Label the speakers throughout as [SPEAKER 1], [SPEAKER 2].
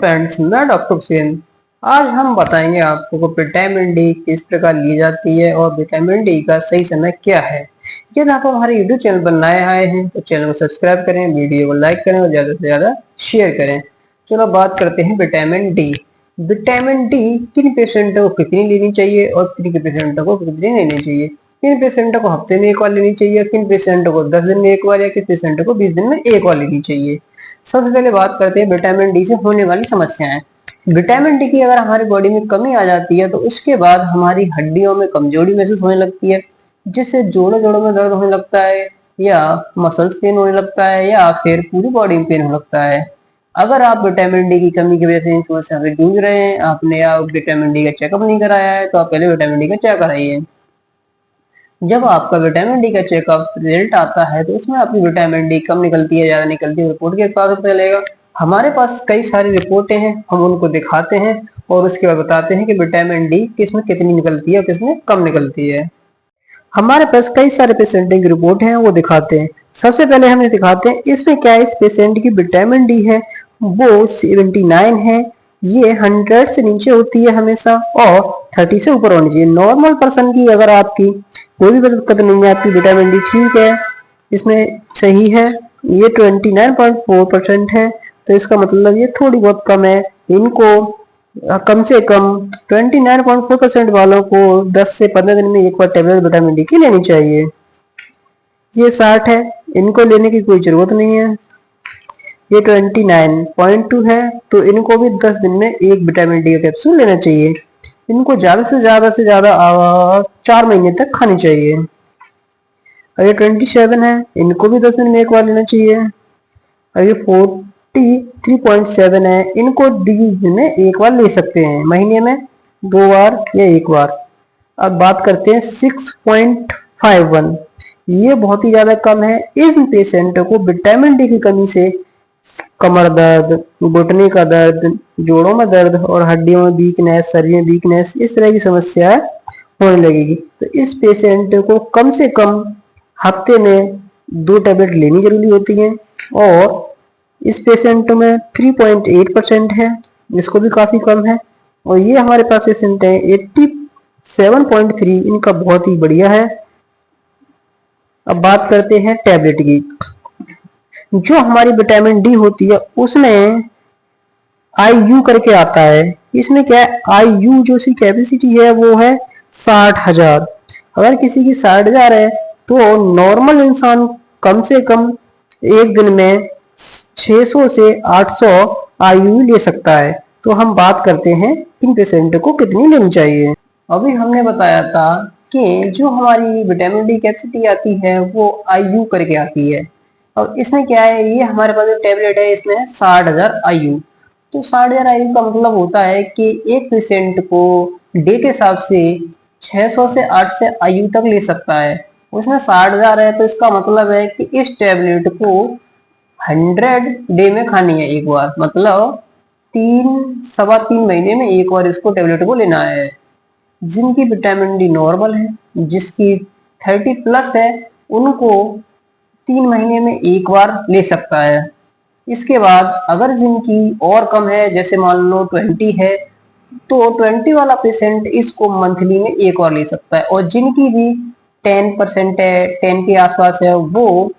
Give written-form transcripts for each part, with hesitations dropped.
[SPEAKER 1] Friends, मैं doctor Hussain. आज हम बताएंगे आपको कि विटामिन डी किस प्रकार ली जाती है और विटामिन डी का सही समय क्या है। यदि आप हमारे यूट्यूब चैनल पर नए आए हैं तो चैनल को सब्सक्राइब करें, वीडियो को लाइक करें और ज़्यादा से ज़्यादा शेयर करें। चलो बात करते हैं विटामिन डी। विटामिन डी किन पेशेंटों को कितनी लेनी चाहिए और किन पेशेंटों को कितनी लेनी चाहिए। किन पेशेंटों को हफ्ते में एक बार लेनी चाहिए, किन पेशेंटों को 10 दिन में एक बार या किन पेशेंटों को 20 दिन में एक बार लेनी चाहिए। सबसे पहले बात करते हैं विटामिन डी से होने वाली समस्याएं। विटामिन डी की अगर हमारी बॉडी में कमी आ जाती है तो उसके बाद हमारी हड्डियों में कमजोरी महसूस होने लगती है, जिससे जोड़ों जोड़ों में दर्द होने लगता है या मसल्स पेन होने लगता है या फिर पूरी बॉडी में पेन होने लगता है। अगर आप विटामिन डी की कमी की वजह से इन समस्या से जूझ रहे हैं, आपने या विटामिन डी का चेकअप नहीं कराया है, तो आप पहले विटामिन डी का चेक कराइए। जब आपका विटामिन डी का चेकअप रिजल्ट आता है तो उसमें आपकी विटामिन डी कम निकलती है, ज्यादा निकलती है, रिपोर्ट के पास पता चलेगा। हमारे पास कई सारी रिपोर्टें हैं, हम उनको दिखाते हैं और उसके बाद बताते हैं कि विटामिन डी किसमें कितनी निकलती है और किसमें कम निकलती है। हमारे पास कई सारे पेशेंट की रिपोर्ट है, वो दिखाते हैं। सबसे पहले हमें दिखाते हैं इसमें क्या है। इस पेशेंट की विटामिन डी है वो 79 है। ये 100 से नीचे होती है हमेशा और 30 से ऊपर होनी चाहिए। नॉर्मल पर्सन की अगर आपकी कोई भी दिक्कत नहीं है, आपकी विटामिन डी ठीक है, इसमें सही है, ये 29.4% है, तो इसका मतलब ये थोड़ी बहुत कम है। इनको कम से कम 29.4% वालों को 10 से 15 दिन में एक बार टेबलेट विटामिन डी की लेनी चाहिए। ये 60 है, इनको लेने की कोई जरूरत नहीं है। ये 29.2 है, तो इनको भी 10 दिन में एक विटामिन डी का कैप्सूल लेना चाहिए। इनको ज्यादा से ज्यादा 4 महीने तक खानी चाहिए। और ये 27 है, इनको भी 10 दिन में एक बार लेना चाहिए। और ये 43.7 है, इनको 20 दिन में एक बार ले सकते हैं, महीने में 2 बार या एक बार। अब बात करते हैं 6.51, ये बहुत ही ज्यादा कम है। इन पेशेंटों को विटामिन डी की कमी से कमर दर्द, घुटने का दर्द, जोड़ों में दर्द और हड्डियों में वीकनेस, शरीर में वीकनेस, इस तरह की समस्या होने लगेगी। तो इस पेशेंट को कम से कम हफ्ते में 2 टैबलेट लेनी जरूरी होती है। और इस पेशेंट में 3.8% है, इसको भी काफी कम है। और ये हमारे पास पेशेंट है 87.3, इनका बहुत ही बढ़िया है। अब बात करते हैं टैबलेट की। जो हमारी विटामिन डी होती है उसमें IU करके आता है। इसमें क्या है, IU जो सी कैपेसिटी है वो है 60,000। अगर किसी की 60,000 है तो नॉर्मल इंसान कम से कम एक दिन में 600 से 800 IU ले सकता है। तो हम बात करते हैं इन पेशेंट को कितनी लेनी चाहिए। अभी हमने बताया था कि जो हमारी विटामिन डी कैपेसिटी आती है वो IU करके आती है। और इसमें क्या है, ये हमारे पास जो टैबलेट है इसमें है 60,000 IU। तो 60,000 IU का मतलब होता है कि एक पेशेंट को डे के हिसाब से 600 से 800 IU तक ले सकता है। उसमें 60,000 है, तो इसका मतलब है कि इस टैबलेट को 100 डे में खानी है एक बार, मतलब 3 महीने में एक बार इसको टैबलेट को लेना है। जिनकी विटामिन डी नॉर्मल है, जिसकी 30+ है, उनको 3 महीने में एक बार ले सकता है। इसके बाद अगर जिनकी और कम है, जैसे मान लो 20 है, तो 20 वाला पेशेंट इसको मंथली में एक बार ले सकता है। और जिनकी भी 10% है, 10 के आसपास है, वो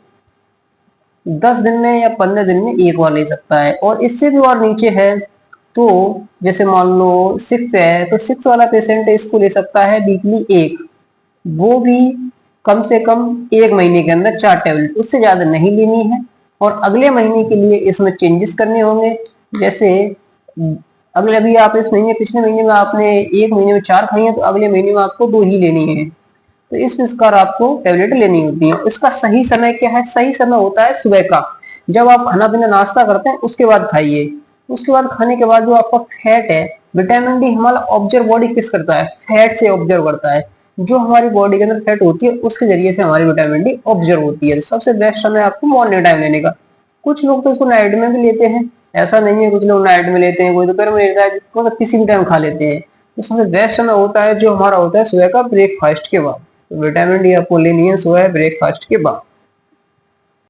[SPEAKER 1] 10 दिन में या 15 दिन में एक बार ले सकता है। और इससे भी और नीचे है, तो जैसे मान लो 6 है, तो 6 वाला पेशेंट इसको ले सकता है वीकली एक, वो भी कम से कम एक महीने के अंदर 4 टैबलेट, उससे ज्यादा नहीं लेनी है। और अगले महीने के लिए इसमें चेंजेस करने होंगे। जैसे अगले अभी आप इस महीने, पिछले महीने में आपने एक महीने में 4 खाई है, तो अगले महीने में आपको 2 ही लेनी है। तो इस प्रकार आपको टैबलेट लेनी होती है। इसका सही समय क्या है, सही समय होता है सुबह का, जब आप खाना पीना नाश्ता करते हैं उसके बाद खाइए। उसके बाद खाने के बाद जो आपका फैट है, विटामिन डी हमारा ऑब्जर्व बॉडी किस करता है, फैट से ऑब्जर्व करता है। जो हमारी बॉडी के अंदर फैट होती है उसके जरिए से हमारी विटामिन डी ऑब्जर्व होती है। सबसे बेस्ट समय आपको मॉर्निंग टाइम लेने का। कुछ लोग तो इसको नाइट में भी लेते हैं, ऐसा नहीं है, कुछ लोग नाइट में लेते हैं, कोई दोपहर में लेता है, मतलब किसी भी टाइम खा लेते हैं। तो सबसे बेस्ट समय होता है जो हमारा होता है सुबह का ब्रेकफास्ट के बाद। तो विटामिन डी आपको लेनी है सुबह ब्रेकफास्ट के बाद।